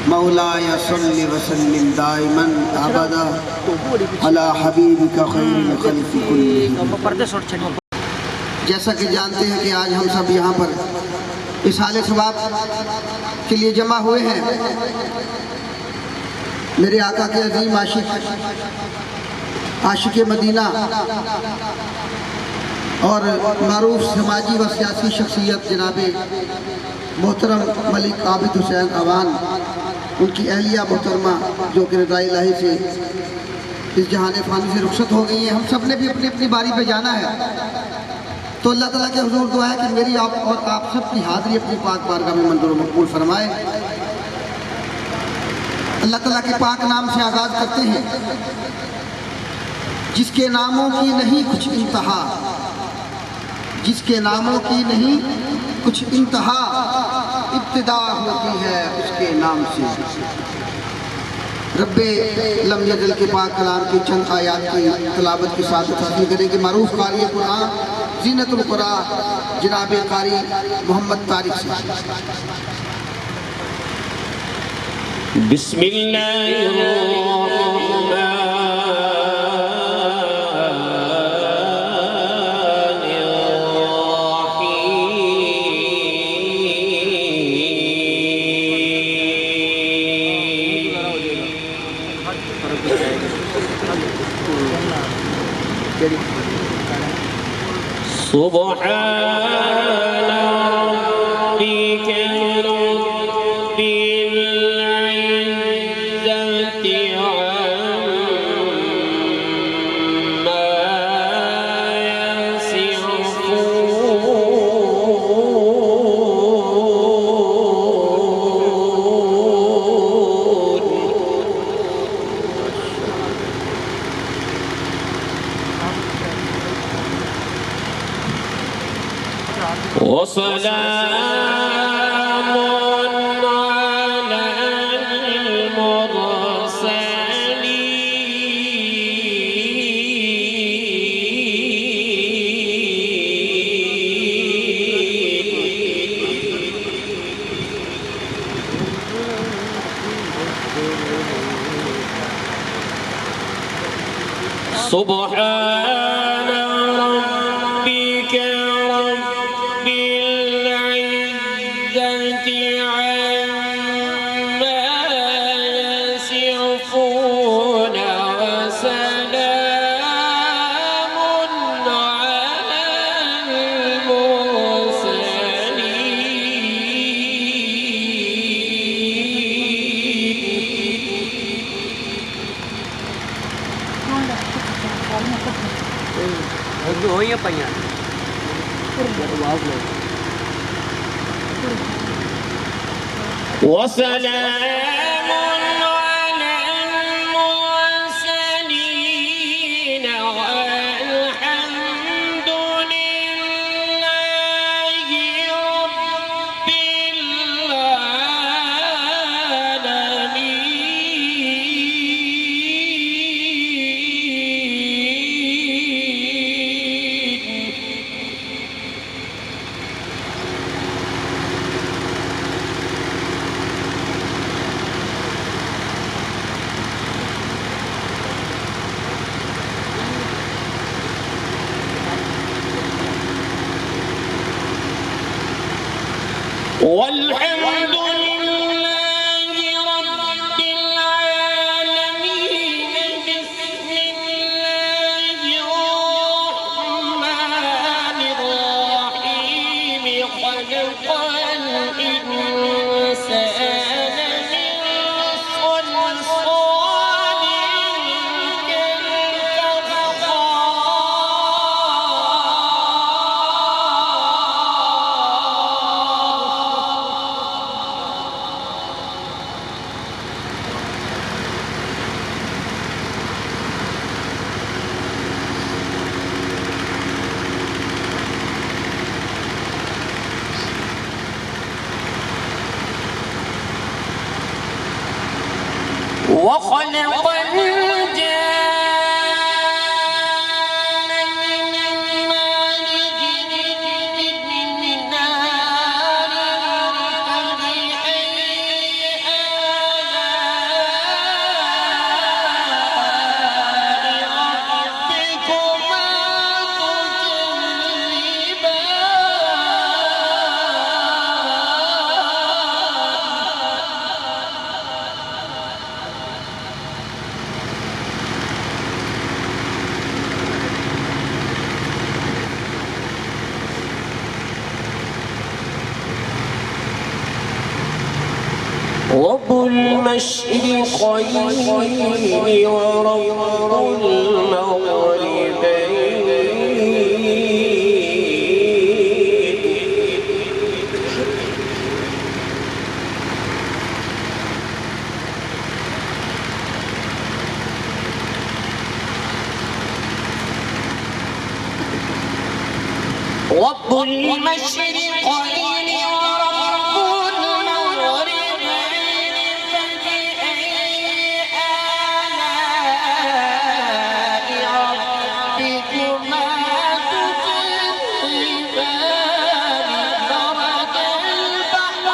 मौलाया सल्लि व सल्लिम दाइमन अबदा अला हबीबिका खैरिल खल्क़ि कुल्लिहिम। जैसा कि जानते हैं कि आज हम सब यहाँ पर इसाले सवाब के लिए जमा हुए हैं। मेरे आका के अजीम आशिक मदीना और मारूफ समाजी व सियासी शख्सियत जनाब मोहतरम मलिक आबिद हुसैन अवान, उनकी अहलिया मोहतरमा जो कि रज़ाए इलाही से इस जहान फ़ानी से रुखसत हो गई हैं। हम सब ने भी अपनी अपनी बारी पे जाना है, तो अल्लाह ताला के हुजूर दुआ है कि मेरी आप और आप सब की हाज़िरी अपनी पाक बारगाह में मंजूर मकबूल फरमाए। अल्लाह ताला के पाक नाम से आगाज़ करते हैं, जिसके नामों की नहीं कुछ इंतहा, जिसके नामों की नहीं कुछ इंतहा, इब्तिदा होती है उसके नाम से। रब्बे लम यज़ल के पाक कलाम की चंद आयात की तलावत के साथ हासिल करेंगे मारूफ कारी कुरान ज़ीनतुल कुरान जनाब कारी मोहम्मद तारिक से। बिस्मिल्लाहिर्रहमानिर्रहीम। सुब्हान रब्बिक रब्बिल इज़्ज़ति अम्मा यसिफून वसलामुन अलल मुरसलीन। सुब्हान रब्बिक रब्बिल इज़्ज़ति अम्मा यसिफून वसलामुन अलल मुरसलीन। वसलामुन अलल मुरसलीन वल्हम्दुलिल्लाहि रब्बिल वल्हम्दुलिल्लाहि रब्बिल आलमीन। बिस्मिल्लाहिर रहमानिर रहीम। खलक़ल इंसान मिन सलसालिन وخلق الجان من مارج من نار فبأي آلاء المشرقين ورب المشرقين ورب المغربين فبأي آلاء ربكما تكذبان مرج البحرين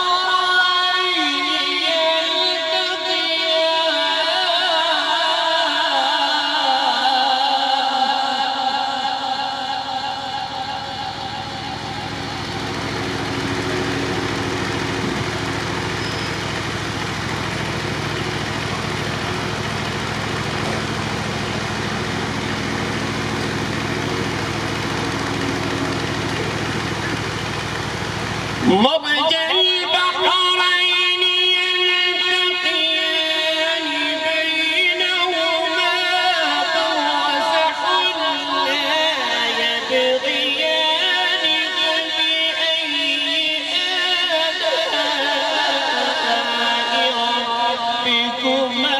مرج البحرين يلتقيان بينهما برزخ لا يبغيان فبأي آلاء ربكما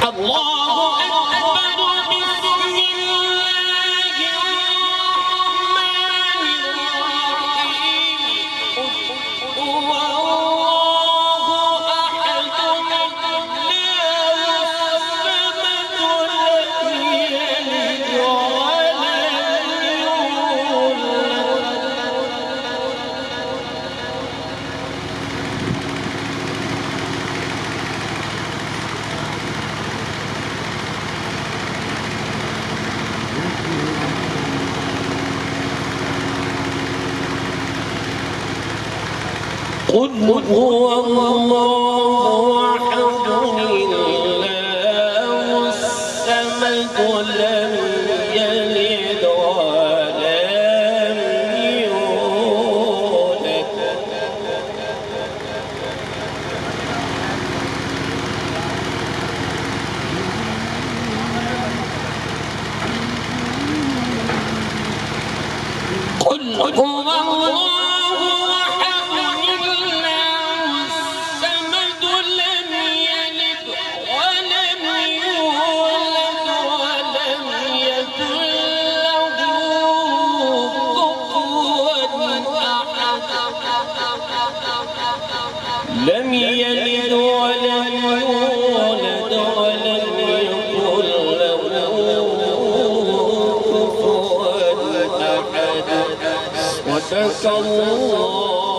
الله أكبر بسم الله الرحمن الرحيم هو الله أحد الله الصمد لم يلد قل هو الله أحد الله الصمد لم يلد ولم يولد قل هو الله لم يلد ولم يولد ولم يكن له كفوا أحد صدق الله